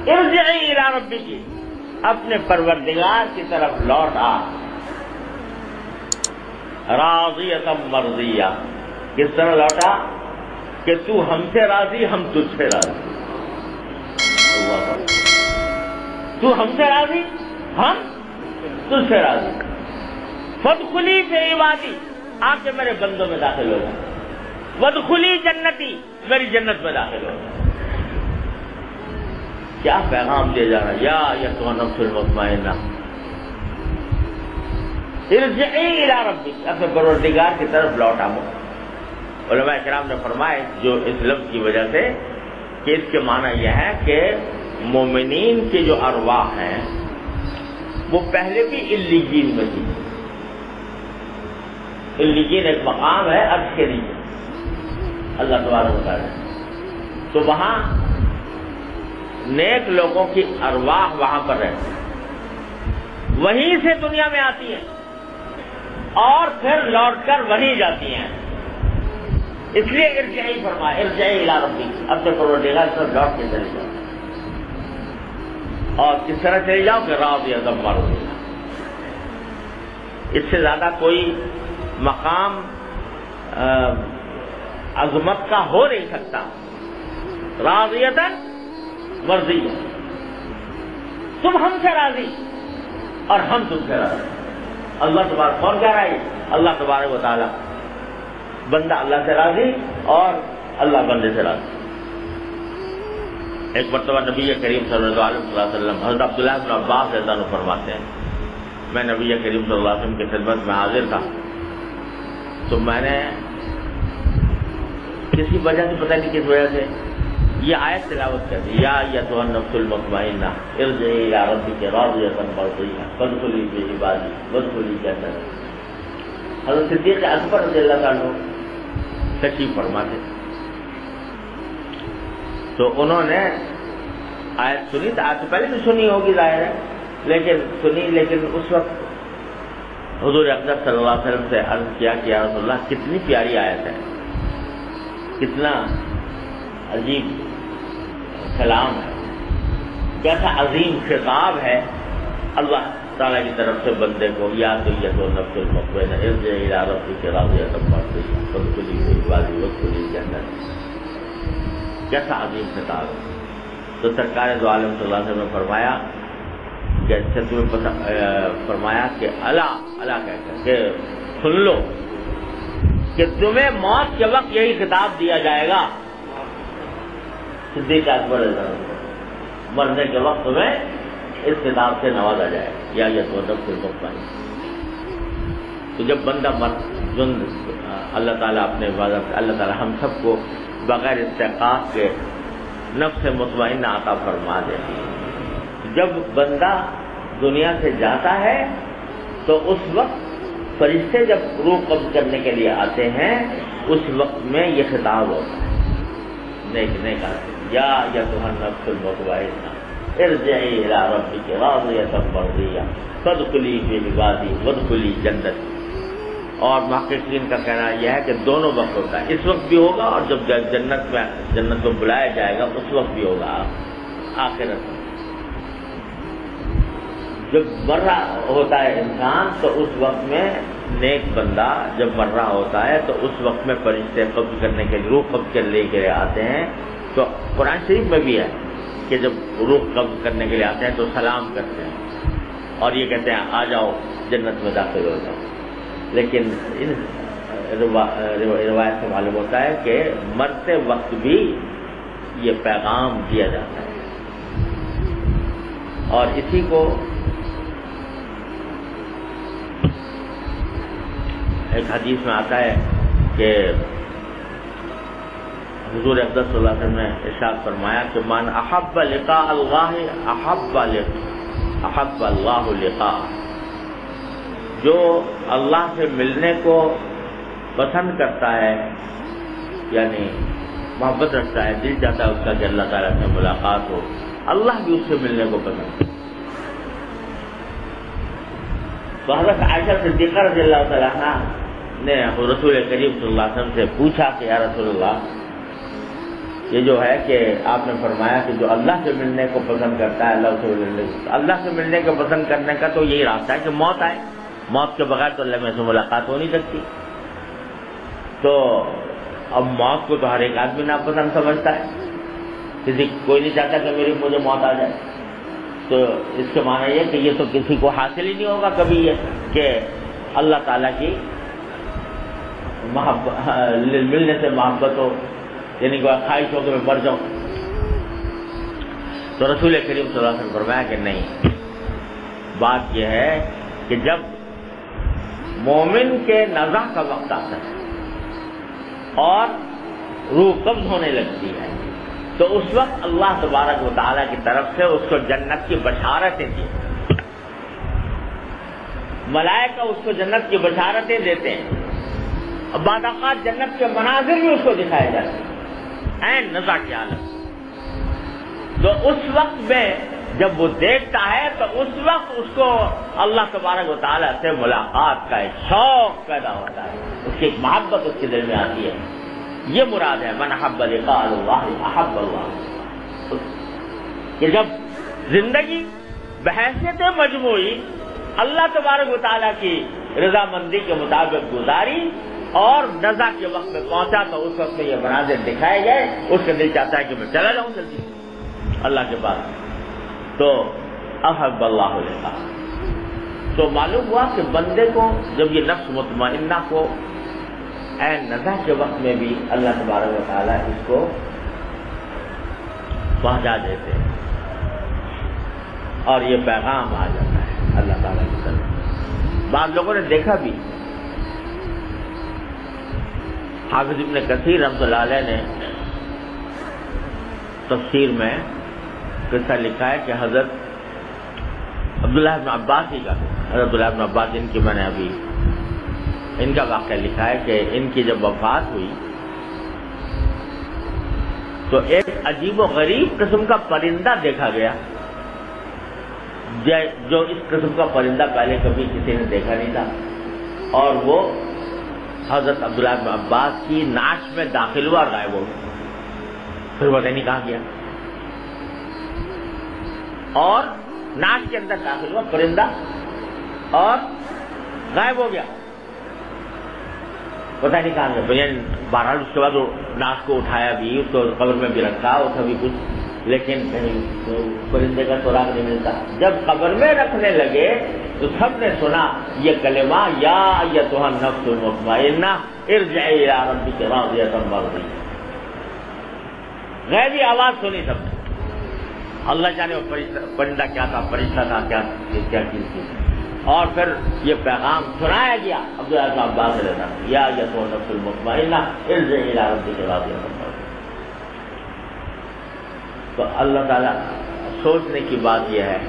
ارجعی الی ربک، اپنے پروردگار کی طرف لوٹ آ، راضیۃ مرضیہ، کس طرح لوٹا کہ تو ہم سے راضی ہم تجھ سے راضی، تو ہم سے راضی ہم تجھ سے راضی، فادخلی فی عبادی، آ کے میرے بندوں میں داخل ہو جائے، وادخلی جنتی، میری جنت میں داخل ہو جائے۔ کیا پیغام دیا جا رہا ہے؟ یا ایھا النفس المطمئنہ ارجعی الی ربک، اپنے پروردگار کی طرف لوٹ آؤ۔ علماء کرام نے فرمائے جو اس لفظ کی وجہ سے کہ اس کے معنی یہ ہے کہ مومنین کے جو ارواح ہیں وہ پہلے بھی علیین میں تھی۔ علیین ایک مقام ہے عرش کے نیچے، اللہ تبارک و تعالیٰ، تو وہاں نیک لوگوں کی ارواح وہاں پر رہتی ہیں، وہیں سے دنیا میں آتی ہیں اور پھر لوٹ کر وہیں جاتی ہیں۔ اس لیے ارجعی فرمایا، ارجعی الی ربک، اپنے پروردگار سے لوٹ کے چلے جاؤ۔ اور کس طرح چلے جاؤ کہ راضیۃ مرضیہ، اس سے زیادہ کوئی مقام عظمت کا ہو نہیں سکتا۔ راضیۃ مرضیہ، تم ہم سے راضی اور ہم تم سے راضی۔ اللہ تبارک، کون کہہ رہا ہے؟ اللہ تبارک و تعالیٰ، بندہ اللہ سے راضی اور اللہ بندے سے راضی۔ ایک مرتبہ نبی کریم صلی اللہ علیہ وسلم، حضرت عبداللہ بن عباس رضی اللہ عنہ فرماتے ہیں، میں نبی کریم صلی اللہ علیہ وسلم کی خدمت میں حاضر تھا، تو میں نے کسی وجہ سے، پتہ نہیں کس وجہ سے، یہ آیت تلاوت کر دی، یا ایھا النفس المطمئنہ ارجعی الی ربک راضیۃ مرضیہ فادخلی فی عبادی وادخلی جنتی۔ حضرت صدیق اکبر رضی اللہ عنہ تشریف فرما تھے، تو انہوں نے آیت سنی، تو آیت پہلے بھی سنی ہوگی ظاہر ہے، لیکن اس وقت حضور اقدس صلی اللہ علیہ وسلم سے عرض کیا کہ یا رسول اللہ کتنی پیاری آیت ہے، کتنا عجیب کلام ہے، کیسا عظیم خطاب ہے اللہ تعالیٰ کی طرف سے بندے کو، یا تو ایھا النفس المطمئنہ ارجعی الی ربک راضیۃ مرضیہ فادخلی فی عبادی وادخلی جنتی، کیسا عظیم خطاب ہے۔ تو سرکار دو عالم صلی اللہ علیہ وسلم نے فرمایا کہ اچھا تمہیں فرمایا کہ الا کہہ کر کہ سن لو کہ تمہیں موت کے وقت یہی خطاب دیا جائے گا، صدیق اکبر مرنے کے وقت تمہیں اس خطاب سے نوازا جائے گا، یا ایھا النفس المطمئنہ۔ تو جب بندہ اللہ تعالیٰ اپنے عبادت، اللہ تعالیٰ ہم سب کو بغیر استحقاق کے نفس مطمئنہ عطا فرما دے۔ جب بندہ دنیا سے جاتا ہے تو اس وقت فرشتے جب روح قبض کرنے کے لیے آتے ہیں، اس وقت میں یہ خطاب ہوتا ہے نیک آدمی، یا ایھا النفس المطمئنہ ارجعی الی ربک راضیۃ مرضیہ فادخلی فی عبادی وادخلی جنتی۔ اور محققین کا کہنا یہ ہے کہ دونوں وقت ہوتا ہے، اس وقت بھی ہوگا اور جب جنت میں بلایا جائے گا اس وقت بھی ہوگا، آخرت میں۔ جب مر رہا ہوتا ہے انسان تو اس وقت میں نیک بندہ جب مر رہا ہوتا ہے تو اس وقت میں فرشتے قبض کرنے کے لیے، روح قبض کر لے کے آتے ہیں۔ تو قرآن شریف میں بھی ہے کہ جب روح قبض کرنے کے لیے آتے ہیں تو سلام کرتے ہیں اور یہ کہتے ہیں آ جاؤ جنت میں داخل ہو جاؤ۔ لیکن ان روایت سے معلوم ہوتا ہے کہ مرتے وقت بھی یہ پیغام دیا جاتا ہے، اور اسی کو ایک حدیث میں آتا ہے کہ حضور اقدس صلی اللہ علیہ وسلم نے ارشاد فرمایا کہ من احب لقاء اللہ احب اللہ لقاء، جو اللہ سے ملنے کو پسند کرتا ہے، یعنی محبت رکھتا ہے، دل چاہتا ہے اس کا کہ اللہ تعالیٰ سے ملاقات ہو، اللہ بھی اس سے ملنے کو پسند کرتا ہے۔ تو حضرت عائشہ صدیقہ رضی اللہ تعالیٰ عنہا نے رسول کریم صلی اللہ علیہ وسلم سے پوچھا کہ یا رسول اللہ یہ جو ہے کہ آپ نے فرمایا کہ جو اللہ سے ملنے کو پسند کرتا ہے اللہ سے ملنے کو پسند کرنے کا تو یہی راستہ ہے کہ موت آئے. موت کے بغیر تو اللہ میں سے ملاقات ہو نہیں سکتی. تو اب موت کو تو ہر ایک آدمی ناپسند سمجھتا ہے. کوئی نہیں چاہتا کہ مجھے موت آ جائے. تو اس کے معنی یہ کہ یہ تو کسی کو حاصل ہی نہیں ہوگا کبھی یہ کہ اللہ تعالیٰ کی محبت ملنے سے محبت ہو، یعنی کہ خواہش ہو کہ میں مر جاؤں. تو رسول کریم صلی اللہ علیہ وسلم فرمایا کہ نہیں، بات یہ ہے کہ جب مومن کے نزع کا وقت آتا ہے اور روح قبض ہونے لگتی ہے تو اس وقت اللہ تبارک و تعالیٰ کی طرف سے اس کو جنت کی بشارتیں دی. ملائکہ اس کو جنت کی بشارتیں دیتے ہیں. بعض اوقات جنت کے مناظر بھی اس کو دکھائے جاتے ہیں عین نزع کی حالت. تو اس وقت میں جب وہ دیکھتا ہے تو اس وقت اس کو اللہ تبارک و تعالیٰ سے ملاقات کا ایک شوق پیدا ہوتا ہے، اس کی ایک محبت اس کے دل میں آتی ہے. یہ مراد ہے من احب لقاء اللہ احب اللہ، کہ جب زندگی بحیثیت مجموعی اللہ تبارک و تعالیٰ کی رضامندی کے مطابق گزاری اور نزع کے وقت میں پہنچا تو اس وقت میں یہ مناظر دکھائے گئے، اس کا دل چاہتا ہے کہ میں چلا جاؤں جلدی اللہ کے پاس. تو احب اللہ لقاء. تو معلوم ہوا کہ بندے کو جب یہ نفس مطمئنہ کو عین نزع کے وقت میں بھی اللہ تبارک و تعالیٰ اس کو پہنچا دیتے ہیں اور یہ پیغام آ جاتا ہے اللہ تعالیٰ کی طرف. بعض لوگوں نے دیکھا بھی، حافظ ابن کثیر رحمۃ اللہ علیہ نے تفسیر میں قصہ لکھا ہے کہ حضرت عبداللہ ابن عباس ہی کا، حضرت عبداللہ ابن عباس ان کی میں نے ابھی ان کا واقعہ لکھا ہے کہ ان کی جب وفات ہوئی تو ایک عجیب و غریب قسم کا پرندہ دیکھا گیا جو اس قسم کا پرندہ پہلے کبھی کسی نے دیکھا نہیں تھا، اور وہ حضرت عبداللہ بن عباس کی نعش میں داخل ہوا اور غائب ہو گیا. پھر پتہ نہیں کہاں گیا، اور نعش کے اندر داخل ہوا پرندہ اور غائب ہو گیا، پتہ نہیں کہاں گیا. بہرحال اس کے بعد وہ نعش کو اٹھایا بھی، اس کو قبر میں بھی رکھا اور سبھی کچھ، لیکن پرندے کا سراغ نہیں ملتا. جب قبر میں رکھنے لگے تو سب نے سنا یہ کلمہ یا ایتھا النفس المطمئنہ ارجعی الی ربک راضیۃ مرضیہ. غیبی آواز سنی سب نے. اللہ جانے وہ پرندہ کیا تھا، فرشتہ تھا، کیا چیز تھی. اور پھر یہ پیغام سنایا گیا عبداللہ بن عباس رضی اللہ عنہ، یا ایتھا النفس المطمئنہ ارجعی الی ربک راضیۃ مرضیہ. تو اللہ تعالیٰ سوچنے کی بات یہ ہے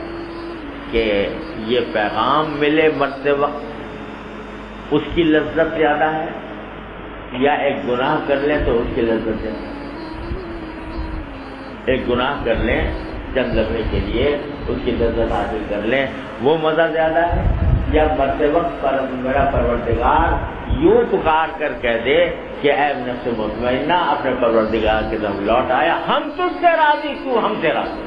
کہ یہ پیغام ملے مرتے وقت اس کی لذت زیادہ ہے یا ایک گناہ کر لیں تو اس کی لذت زیادہ ہے. ایک گناہ کر لیں چند لمحے کے لیے اس کی لذت حاصل کر لیں وہ مزہ زیادہ ہے، یا مرتے وقت پر میرا پروردگار یوں پکار کر کہہ دے کہ اے نفس مطمئنہ اپنے پروردگار کے طرف لوٹ آیا، ہم تجھ سے راضی، تو ہم سے راضی.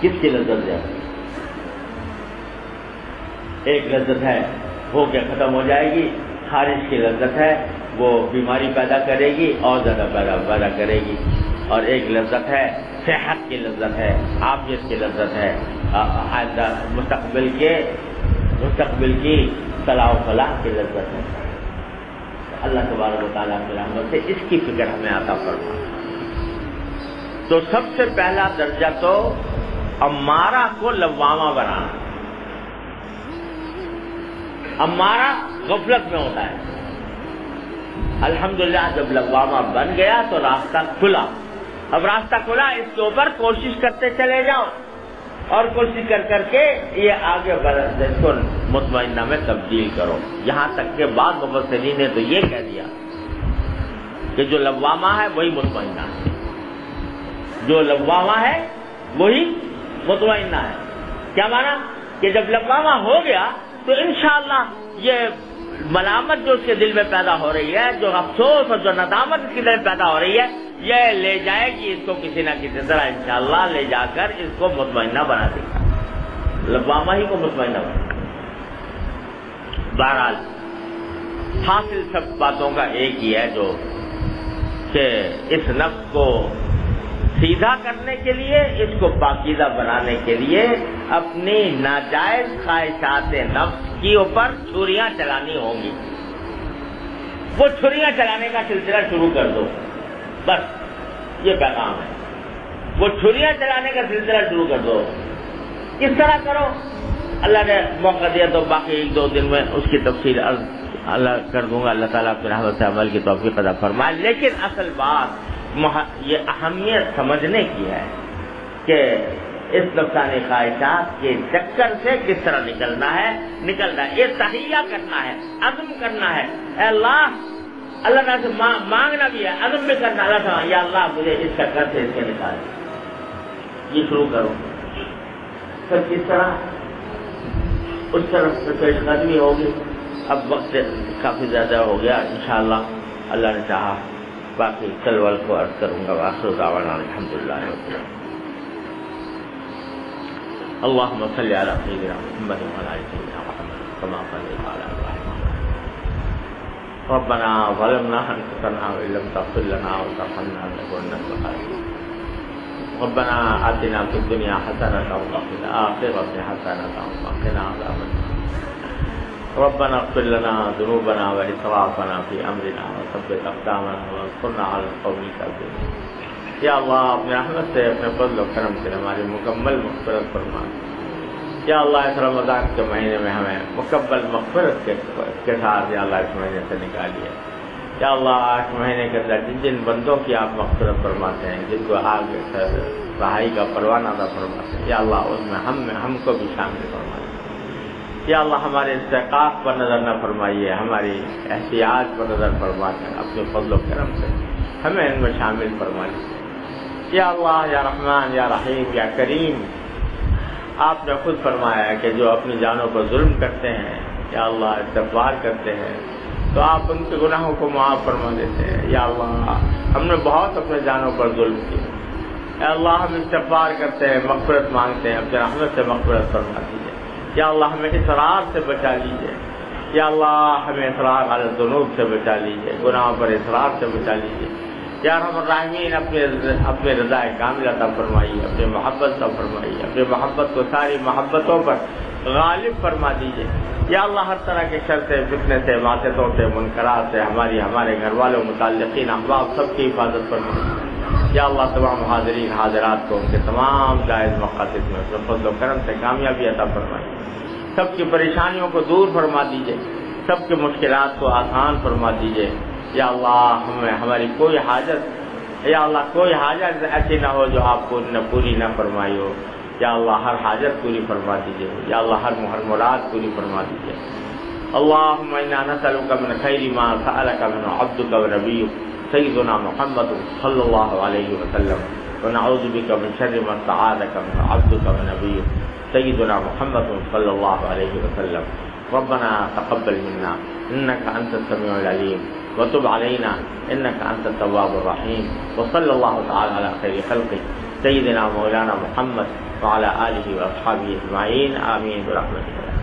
کس کی لذت زیادہ؟ ایک لذت ہے ہو کے ختم ہو جائے گی، خارج کی لذت ہے وہ بیماری پیدا کرے گی اور زیادہ پیدا کرے گی، اور ایک لذت ہے صحت کی لذت ہے، عافیت کی لذت ہے، مستقبل کی صلاح و فلاح کی لذت ہے. اللہ تبارک و تعالیٰ کی رحمت سے اس کی فکر ہمیں عطا فرما. تو سب سے پہلا درجہ تو امارہ کو لوامہ بنانا. امارہ غفلت میں ہوتا ہے، الحمدللہ جب لوامہ بن گیا تو راستہ کھلا. اب راستہ کھلا، اس کے اوپر کوشش کرتے چلے جاؤ اور کوشش کر کے یہ آگے اس کو مطمئنہ میں تبدیل کرو. یہاں تک کہ بعض مفسرین نے تو یہ کہہ دیا کہ جو لوامہ ہے وہی مطمئنہ ہے، جو لوامہ ہے وہی مطمئنہ ہے. کیا مانا؟ کہ جب لوامہ ہو گیا تو انشاءاللہ یہ ملامت جو اس کے دل میں پیدا ہو رہی ہے، جو افسوس اور جو ندامت اس کے دل میں پیدا ہو رہی ہے، یہ لے جائے گی اس کو کسی نہ کسی طرح انشاءاللہ لے جا کر اس کو مطمئنہ بنا دے گا، لبامہ ہی کو مطمئنہ بنا دے گا۔ بہرحال حاصل سب باتوں کا ایک ہی ہے، جو کہ اس نفس کو سیدھا کرنے کے لیے، اس کو پاکیزہ بنانے کے لیے اپنی ناجائز خواہشات نفس کی اوپر چھریاں چلانی ہوں گی۔ وہ چھریاں چلانے کا سلسلہ شروع کر دو، بس یہ پیغام ہے۔ وہ چھریاں چلانے کا سلسلہ شروع کر دو۔ کس طرح کرو؟ اللہ نے موقع دیا تو باقی ایک دو دن میں اس کی تفصیل اللہ کر دوں گا، اللہ تعالیٰ اپنی رحمت سے عمل کی توفیق عطا فرمائے۔ لیکن اصل بات یہ اہمیت سمجھنے کی ہے کہ اس نفسانی خواہشات کے چکر سے کس طرح نکلنا ہے، یہ تحیہ کرنا ہے، عزم کرنا ہے۔ اے اللہ تعالیٰ سے مانگنا بھی ہے، عزم بھی کرنا، اللہ تعالیٰ یا اللہ مجھے اس چکر سے اس کے نکال، یہ شروع کرو۔ پھر کس طرح اس طرف سے پیش قدمی ہوگی۔ اب وقت کافی زیادہ ہو گیا، انشاءاللہ اللہ نے چاہا باقی کل ول کو عرض کروں گا۔ وآخر دعوانا الحمدللہ رب العالمین۔ اللهم صل على سيدنا محمد وعلى آل سيدنا محمد كما صليت على إبراهيم ربنا ظلمنا أنفسنا وإن لم تغفر لنا وترحمنا لنكونن من الخاسرين ربنا آتنا في الدنيا حسنة وفي الآخرة حسنة وقنا عذاب النار ربنا اغفر لنا ذنوبنا وإسرافنا في أمرنا وثبت أقدامنا وانصرنا على القوم الكافرين۔ یا اللہ اپنے رحمت سے، اپنے فضل و کرم سے ہماری مکمل مغفرت فرما۔ یا اللہ اس رمضان کے مہینے میں ہمیں مکمل مغفرت کے ساتھ یا اللہ اس مہینے سے نکالیے۔ یا اللہ اس مہینے کے اندر جن جن بندوں کی آپ مغفرت فرماتے ہیں، جن کو آگ رہائی کا پروانہ عطا فرماتے ہیں، یا اللہ اس میں ہم کو بھی شامل فرمائیے۔ یا اللہ ہمارے استحقاق پر نظر نہ فرمائیے، ہماری احتیاج پر نظر فرماتے ہیں، اپنے فضل و کرم سے ہمیں ان میں شامل فرما لیجیے۔ یا اللہ یا رحمان یا رحیم یا کریم، آپ نے خود فرمایا ہے کہ جو اپنی جانوں پر ظلم کرتے ہیں، یا اللہ استغفار کرتے ہیں تو آپ ان کے گناہوں کو معاف فرما دیتے ہیں۔ یا اللہ ہم نے بہت اپنے جانوں پر ظلم کیا، یا اللہ ہم استغفار کرتے ہیں، مغفرت مانگتے ہیں، اپنے رحمت سے مغفرت فرما دیجیے۔ یا اللہ ہمیں اصرار سے بچا لیجیے، یا اللہ ہمیں اصرار علی الذنوب سے بچا لیجیے، گناہوں پر اصرار سے بچا لیجیے۔ یا رحم الراحمین اپنے رضا کامل عطا فرمائیے، اپنے محبت عطا فرمائیے، اپنے محبت کو ساری محبتوں پر غالب فرما دیجیے۔ یا اللہ ہر طرح کے شر سے، فتنے سے، واسطوں سے، منکرات سے ہمارے گھر والوں، متعلقین، احباب سب کی حفاظت فرمائیے۔ یا اللہ تمام حاضرین حاضرات کو ان کے تمام جائز مقاصد میں اپنے فضل و کرم سے کامیابی عطا فرمائیے۔ سب کی پریشانیوں کو دور فرما دیجیے، سب کی مشکلات کو آسان فرما دیجیے۔ یا اللہ ہماری کوئی حاجت، یا اللہ کوئی حاجت ایسی نہ ہو جو آپ کو پوری نہ فرمائی ہو۔ یا اللہ ہر حاجت پوری فرما دیجیے، یا اللہ ہر مراد پوری فرما دیجیے۔ اللہم انا نسألک من خیر ما سألک من عبدک و نبیک سیدنا محمد صلی اللہ علیہ وسلم ونعوذ بک من شر ما استعاذک من عبدک و نبیک سیدنا محمد صلی اللہ علیہ وسلم۔ ربنا تقبل منا انك انت السميع العليم وتب علينا انك انت التواب الرحيم وصلى الله تعالى على خير خلقه سيدنا مولانا محمد وعلى آله واصحابه اجمعين آمين برحمتك۔